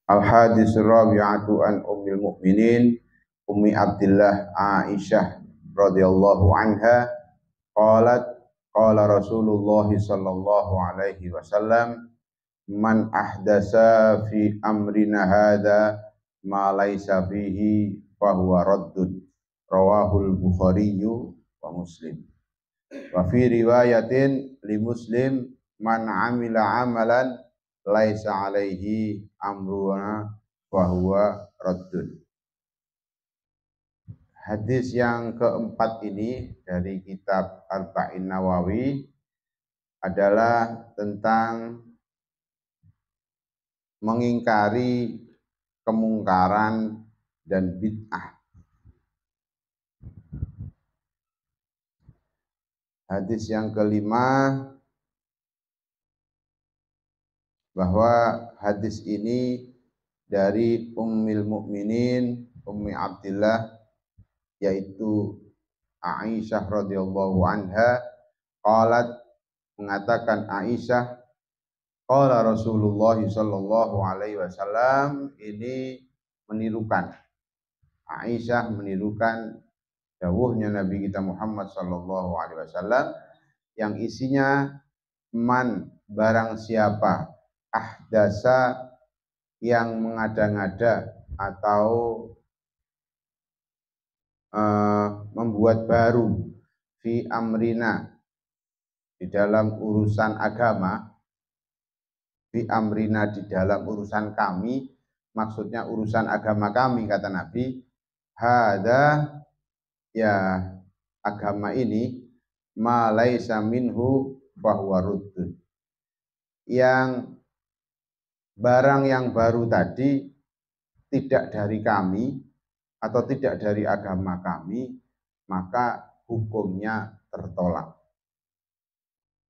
Al-hadis rabi'atu an ummil mu'minin Ummi Abdillah Aisyah radhiyallahu anha qalat qala Rasulullah sallallahu alaihi wasallam man ahdasa fi amrina hadza ma laisa fihi fahuwa raddun rawahul Bukhari wa Muslim wa fi riwayatin li Muslim man amila amalan laisa alaihi amruna wa huwa raddun. Hadis yang keempat ini dari kitab Arba'in Nawawi adalah tentang mengingkari kemungkaran dan bid'ah. Hadis yang kelima, bahwa hadis ini dari Ummul Mukminin Ummi Abdillah yaitu Aisyah radhiyallahu anha qalat, mengatakan Aisyah, qala Rasulullah sallallahu alaihi wasallam, ini menirukan, Aisyah menirukan dawuhnya Nabi kita Muhammad sallallahu alaihi wasallam yang isinya man, barang siapa, ahdasa, yang mengada-ngada atau membuat baru, fi amrina, di dalam urusan agama, fi amrina, di dalam urusan kami, maksudnya urusan agama kami, kata Nabi, hada, ya agama ini, ma laisa minhu fahuwa ruddun, yang barang yang baru tadi tidak dari kami atau tidak dari agama kami, maka hukumnya tertolak.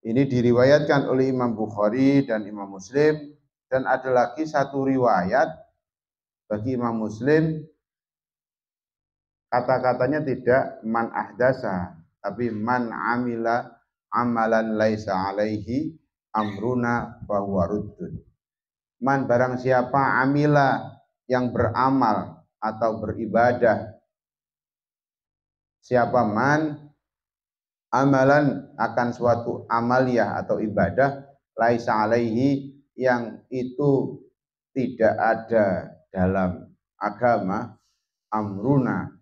Ini diriwayatkan oleh Imam Bukhari dan Imam Muslim, dan ada lagi satu riwayat bagi Imam Muslim, kata-katanya tidak man ahdasa, tapi man amila amalan laisa alaihi amruna fahuwa ruddun. Man, barang siapa, amila, yang beramal atau beribadah, siapa man, amalan, akan suatu amaliyah atau ibadah, laisa alaihi, yang itu tidak ada dalam agama, amruna,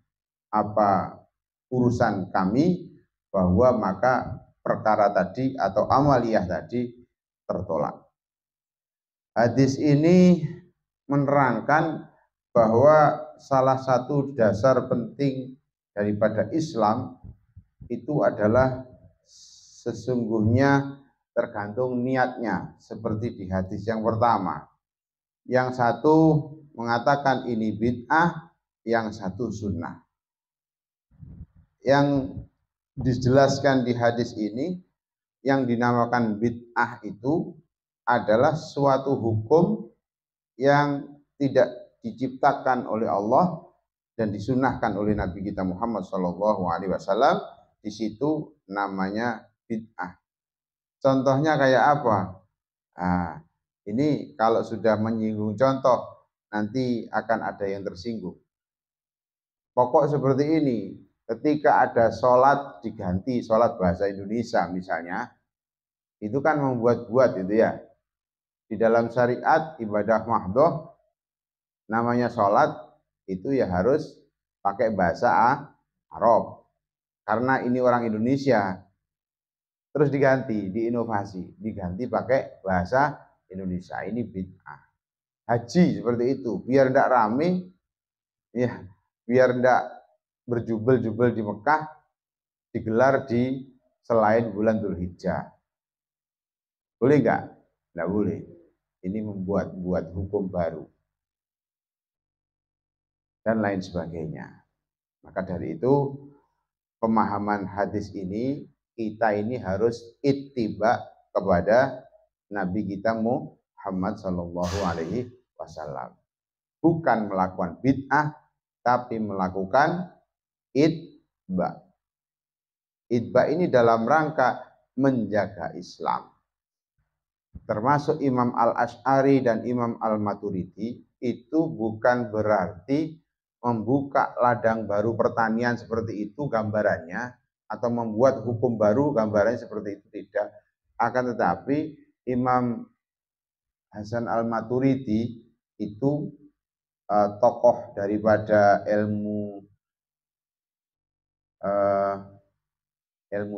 apa urusan kami, bahwa maka perkara tadi atau amaliyah tadi tertolak. Hadis ini menerangkan bahwa salah satu dasar penting daripada Islam itu adalah sesungguhnya tergantung niatnya, seperti di hadis yang pertama. Yang satu mengatakan ini bid'ah, yang satu sunnah. Yang dijelaskan di hadis ini, yang dinamakan bid'ah itu adalah suatu hukum yang tidak diciptakan oleh Allah dan disunahkan oleh Nabi kita Muhammad SAW. Di situ namanya bid'ah. Contohnya kayak apa? Nah, ini kalau sudah menyinggung contoh, nanti akan ada yang tersinggung. Pokok seperti ini, ketika ada sholat diganti sholat bahasa Indonesia misalnya, itu kan membuat-buat itu ya. Di dalam syariat ibadah mahdhoh namanya sholat itu ya harus pakai bahasa Arab, karena ini orang Indonesia. Terus diganti, diinovasi, diganti pakai bahasa Indonesia. Ini bid'ah. Haji seperti itu, biar tidak rame, ya, biar tidak berjubel-jubel di Mekah, digelar di selain bulan Dzulhijjah. Boleh nggak? Nggak boleh. Ini membuat hukum baru dan lain sebagainya. Maka dari itu, pemahaman hadis ini, kita ini harus ittiba kepada Nabi kita Muhammad sallallahu alaihi wasallam. Bukan melakukan bid'ah, tapi melakukan itba. Itba ini dalam rangka menjaga Islam. termasuk Imam Al-Asy'ari dan Imam Al-Maturidi, itu bukan berarti membuka ladang baru pertanian seperti itu gambarannya, atau membuat hukum baru gambarannya seperti itu, tidak. Akan tetapi Imam Hasan Al-Maturidi itu tokoh daripada ilmu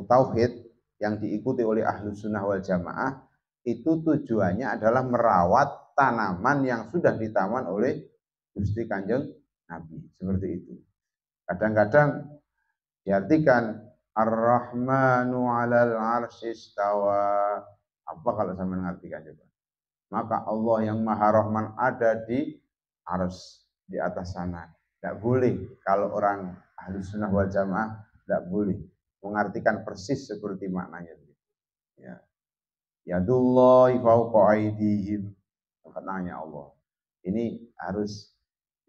tauhid yang diikuti oleh ahlu sunnah wal jamaah, itu tujuannya adalah merawat tanaman yang sudah ditaman oleh Gusti Kanjeng Nabi, seperti itu. Kadang-kadang diartikan Ar-Rahmanu 'alal 'arsy istawa. Apa kalau saya mengartikan coba? Maka Allah yang Maha Rahman ada di arsy, di atas sana. Tidak boleh kalau orang ahlu sunnah wal jamaah, tidak boleh mengartikan persis seperti maknanya. Ya. Yadullahi fawqa aydihim, katanya Allah. Ini harus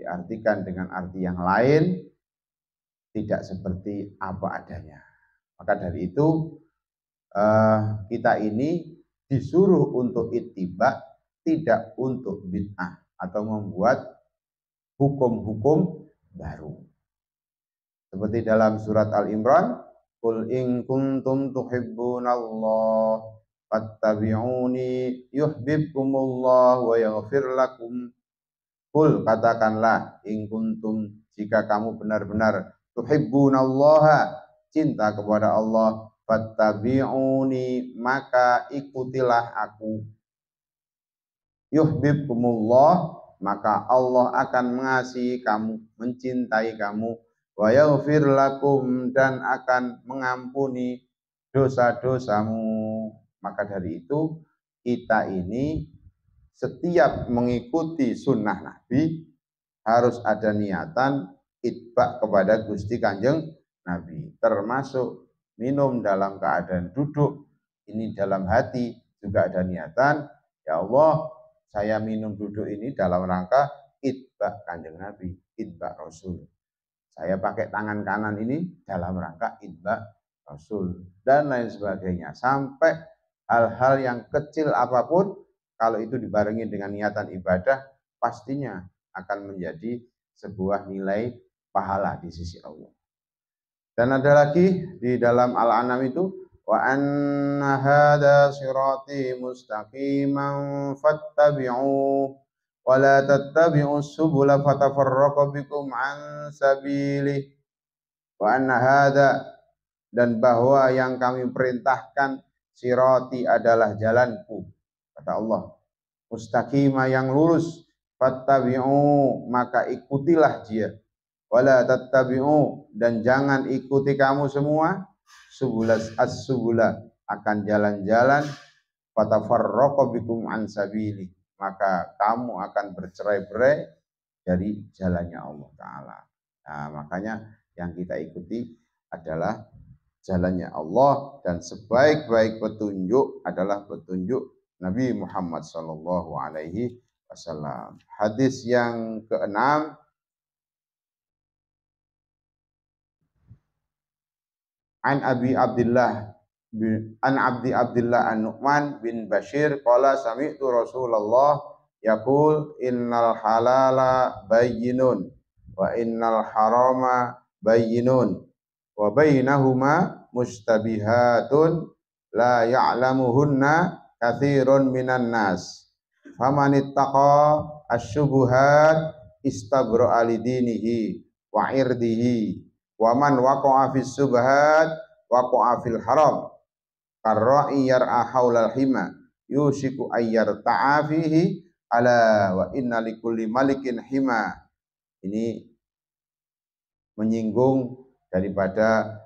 diartikan dengan arti yang lain, tidak seperti apa adanya. Maka dari itu kita ini disuruh untuk ittiba, tidak untuk bid'ah atau membuat hukum-hukum baru. Seperti dalam surat Al-Imran, qul in kuntum tuhibbunallah fattabi'uni yuhibbukumullah wa yaghfir lakum. Qul, katakanlah, in kuntum, jika kamu benar-benar tuhibbunallaha, cinta kepada Allah, fattabi'uni, maka ikutilah aku. Yuhibbukumullah, maka Allah akan mengasihi kamu, mencintai kamu, wa yaghfir lakum, dan akan mengampuni dosa-dosamu. Maka dari itu kita ini setiap mengikuti sunnah Nabi harus ada niatan itba kepada Gusti Kanjeng Nabi, termasuk minum dalam keadaan duduk. Ini dalam hati juga ada niatan, ya Allah, saya minum duduk ini dalam rangka itba Kanjeng Nabi, itba Rasul. Saya pakai tangan kanan ini dalam rangka itba Rasul, dan lain sebagainya. Sampai hal-hal yang kecil apapun, kalau itu dibarengi dengan niatan ibadah, pastinya akan menjadi sebuah nilai pahala di sisi Allah. Dan ada lagi di dalam Al-An'am itu, wa anna hadza sirati mustaqiman fattabi'u wa la tattabi'us subula fatafarraqa bikum an sabilih. Wa anna hadza, dan bahwa yang kami perintahkan, sirati adalah jalanku, kata Allah, mustaqimah yang lurus, fattabi'u, maka ikutilah dia, wala tattabi'u, dan jangan ikuti kamu semua, subulas as-subula, akan jalan-jalan, fatafarraqa bikum an sabili, maka kamu akan bercerai-berai dari jalannya Allah Ta'ala. Nah, makanya yang kita ikuti adalah jalannya Allah, dan sebaik-baik petunjuk adalah petunjuk Nabi Muhammad sallallahu alaihi wasallam. Hadis yang keenam, an Abi Abdullah An-Nu'man bin Bashir qala sami'tu Rasulullah yaqul innal halala bayyinun wa innal harama bayyinun wa bainahuma mustabihatun la ya'lamuhunna katsirun minan nas, faman ittaqa asy-syubuhat istabra'a lidinihi wa irdihi, wa man waqa'a fis subhat waqa'a fil haram, karra'i yar'a haulal hima yusiku ayyar ta'afihi, ala wa inna likulli malikin hima. Ini menyinggung daripada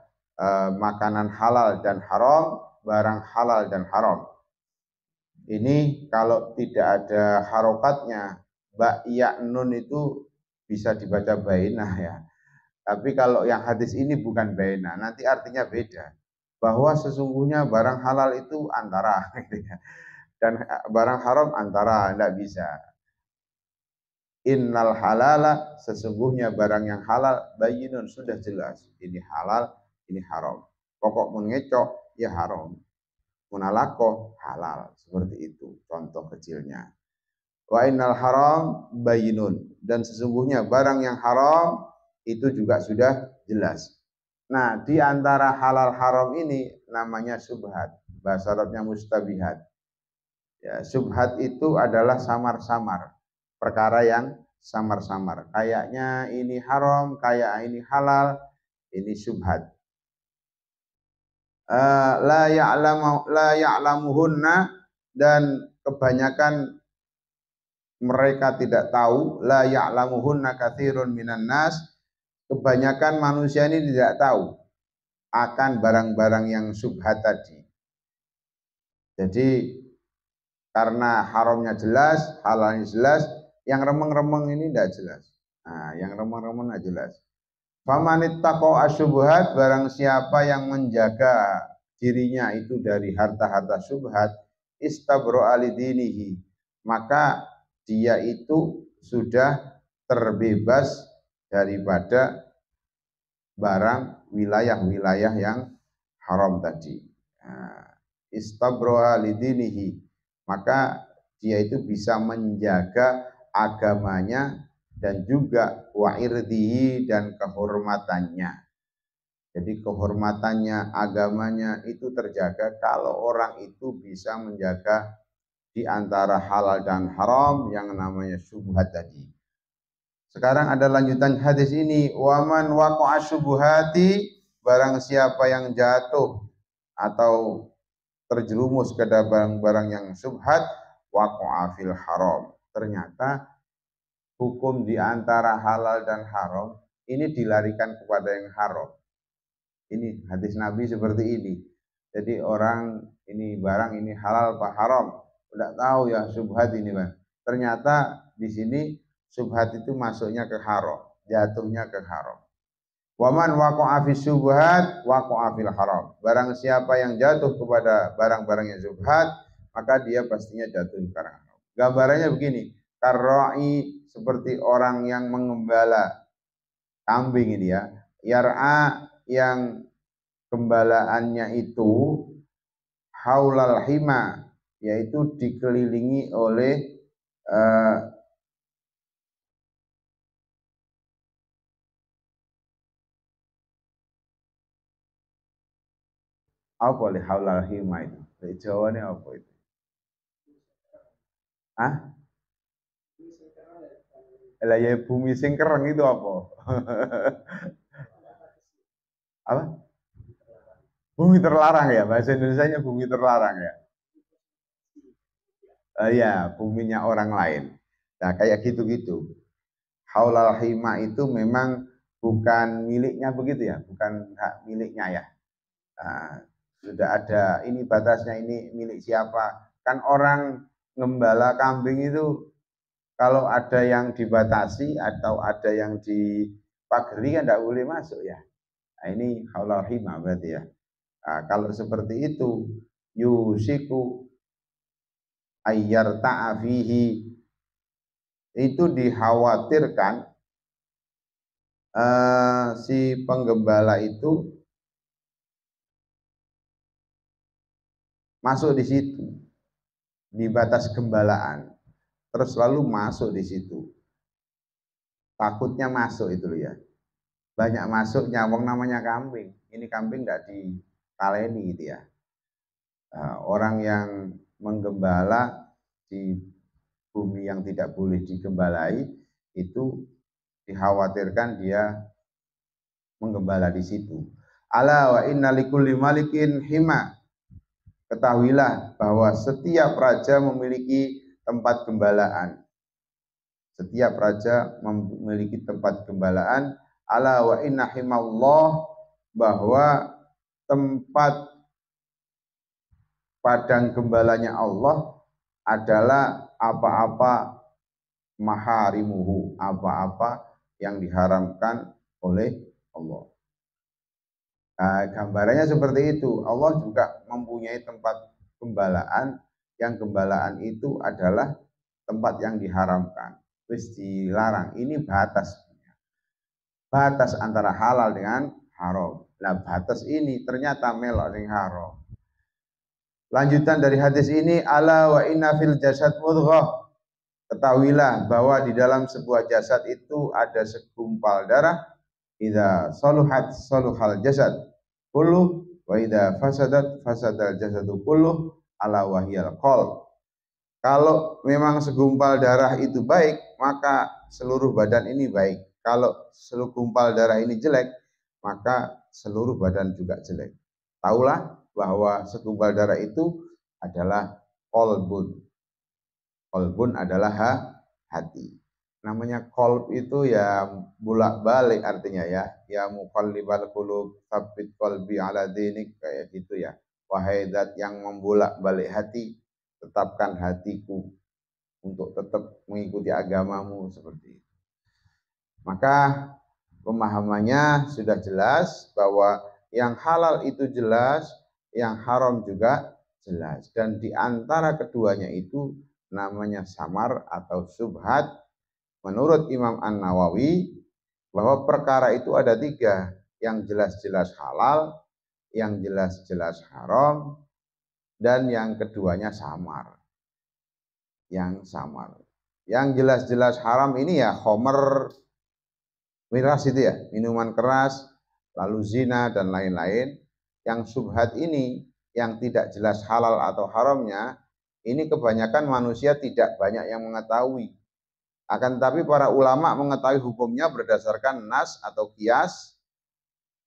makanan halal dan haram, barang halal dan haram. Ini kalau tidak ada harokatnya, ba ya nun itu bisa dibaca bainah ya. Tapi kalau yang hadis ini bukan bainah, nanti artinya beda. Bahwa sesungguhnya barang halal itu antara, dan barang haram antara, tidak bisa. Innal halala, sesungguhnya barang yang halal, bayyinun, sudah jelas. Ini halal, ini haram. Pokok mengecok, ya haram. munalakoh halal, seperti itu contoh kecilnya. Wa innal haram bayinun, dan sesungguhnya barang yang haram itu juga sudah jelas. Nah, di antara halal haram ini namanya subhat, bahasa Arabnya mustabihat. Ya, subhat itu adalah samar-samar, perkara yang samar-samar. Kayaknya ini haram, kayak ini halal, ini subhat. La ya'lamuhunna, dan kebanyakan mereka tidak tahu. La ya'lamuhunna katsirun minan nas, kebanyakan manusia ini tidak tahu akan barang-barang yang subhat tadi. Jadi karena haramnya jelas, halalnya jelas, yang remeng-remeng ini tidak jelas. Nah, yang remeng-remeng tidak jelas. Famanittaqo asyubhat, barang siapa yang menjaga dirinya itu dari harta-harta syubhat, istabro'a lidinihi, maka dia itu sudah terbebas daripada barang wilayah-wilayah yang haram tadi. Nah, istabro'a lidinihi, maka dia itu bisa menjaga agamanya dan juga wa'irdihi, dan kehormatannya. Jadi kehormatannya, agamanya itu terjaga kalau orang itu bisa menjaga di antara halal dan haram yang namanya syubhat tadi. Sekarang ada lanjutan hadis ini, waman waqa'a syubhati, barang siapa yang jatuh atau terjerumus ke barang-barang yang syubhat, waqa'a fil haram. Ternyata hukum di antara halal dan haram ini dilarikan kepada yang haram. Ini hadis Nabi seperti ini. Jadi orang ini barang ini halal apa haram, tidak tahu ya syubhat ini, Bang. Ternyata di sini syubhat itu masuknya ke haram, jatuhnya ke haram. Waman waqa'a fi syubhat waqa'a fil haram. Barang siapa yang jatuh kepada barang-barang yang syubhat, maka dia pastinya jatuh ke haram. Gambarannya begini, karra'i, seperti orang yang mengembala kambing ini ya. Yar'a, yang gembalaannya itu haulal hima, yaitu dikelilingi oleh apa oleh haulal hima itu? Jawabannya apa itu? Hah? Lah ya bumi sing kereng itu apa? Apa? Bumi terlarang ya, bahasa Indonesianya bumi terlarang ya. Ya, buminya orang lain. Nah, kayak gitu-gitu. Haulal hima itu memang bukan miliknya begitu ya, bukan hak miliknya ya. Nah, sudah ada ini batasnya, ini milik siapa. Kan orang ngembala kambing itu kalau ada yang dibatasi atau ada yang dipagari kan tidak boleh masuk ya. Nah, ini haulal hima berarti ya. Nah, kalau seperti itu, yusiku ayyar ta'afihi, itu dikhawatirkan si penggembala itu masuk di situ, di batas gembalaan, terus lalu masuk di situ. Takutnya masuk itu loh ya. Banyak masuk nyawang namanya kambing. Ini kambing tidak ditaleni gitu ya. Orang yang menggembala di bumi yang tidak boleh digembalai itu dikhawatirkan dia menggembala di situ. Ala wa inna likulli malikin hima. Ketahuilah bahwa setiap raja memiliki tempat gembalaan. Setiap raja memiliki tempat gembalaan. Ala wa inna himallah, bahwa tempat padang gembalanya Allah adalah apa-apa maharimuhu, apa-apa yang diharamkan oleh Allah. Nah, gambarannya seperti itu. Allah juga mempunyai tempat gembalaan, yang gembalaan itu adalah tempat yang diharamkan, wis dilarang. Ini batas antara halal dengan haram. Nah, batas ini ternyata melok ning haram. Lanjutan dari hadis ini, ala wa inna fil jasad mudghah. Ketahuilah bahwa di dalam sebuah jasad itu ada segumpal darah. Idza saluhat saluhal jasad kullu wa idza fasadat fasadal jasadu kullu ala wahyal qalb. Kalau memang segumpal darah itu baik, maka seluruh badan ini baik. Kalau segumpal darah ini jelek, maka seluruh badan juga jelek. Taulah bahwa segumpal darah itu adalah kolbun. Kolbun adalah hati. Namanya kolb itu ya bolak-balik artinya ya. Ya muqallibal qulub, tsabbit qalbi ala dinik, kayak gitu ya. Wahai zat yang membolak-balik hati, tetapkan hatiku untuk tetap mengikuti agamamu, seperti itu. Maka pemahamannya sudah jelas bahwa yang halal itu jelas, yang haram juga jelas. Dan di antara keduanya itu namanya samar atau subhat. Menurut Imam An-Nawawi, bahwa perkara itu ada tiga, yang jelas-jelas halal, yang jelas-jelas haram, dan yang keduanya samar. Yang samar. Yang jelas-jelas haram ini ya khomer, miras itu ya, minuman keras, lalu zina dan lain-lain. Yang subhat ini, yang tidak jelas halal atau haramnya, ini kebanyakan manusia tidak banyak yang mengetahui. Akan tetapi para ulama mengetahui hukumnya berdasarkan nas atau qiyas,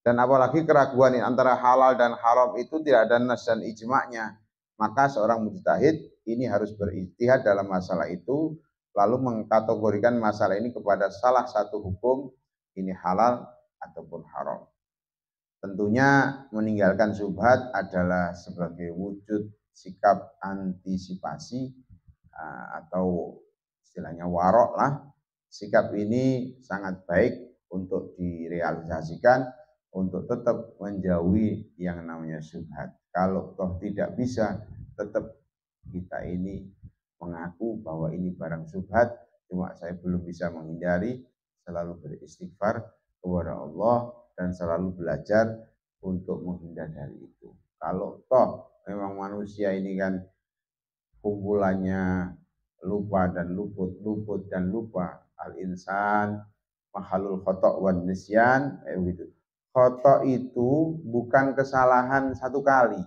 dan apalagi keraguan antara halal dan haram itu tidak ada nas dan ijma'nya. Maka seorang mujtahid ini harus berijtihad dalam masalah itu, lalu mengkategorikan masalah ini kepada salah satu hukum, ini halal ataupun haram. Tentunya meninggalkan syubhat adalah sebagai wujud sikap antisipasi atau istilahnya warok lah. Sikap ini sangat baik untuk direalisasikan untuk tetap menjauhi yang namanya syubhat. Kalau toh tidak bisa, tetap kita ini mengaku bahwa ini barang syubhat, cuma saya belum bisa menghindari, selalu beristighfar kepada Allah dan selalu belajar untuk menghindar dari itu. Kalau toh memang manusia ini kan kumpulannya lupa dan luput, luput dan lupa. Al-insan mahalul khotok wan nisyan, gitu. Khotok itu bukan kesalahan satu kali.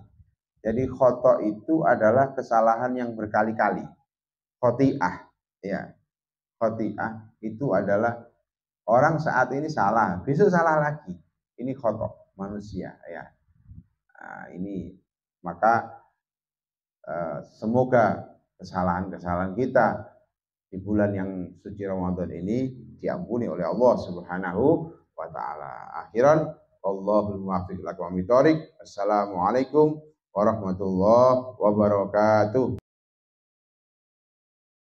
Jadi khotok itu adalah kesalahan yang berkali-kali. Khoti'ah, ya. Khoti'ah itu adalah orang saat ini salah, besok salah lagi. Ini khotok manusia, ya. Nah, ini maka semoga kesalahan-kesalahan kita di bulan yang suci Ramadan ini diampuni oleh Allah Subhanahu wa taala. Akhiran, Allahul muwaffiq lakum. Assalamualaikum warahmatullahi wabarakatuh.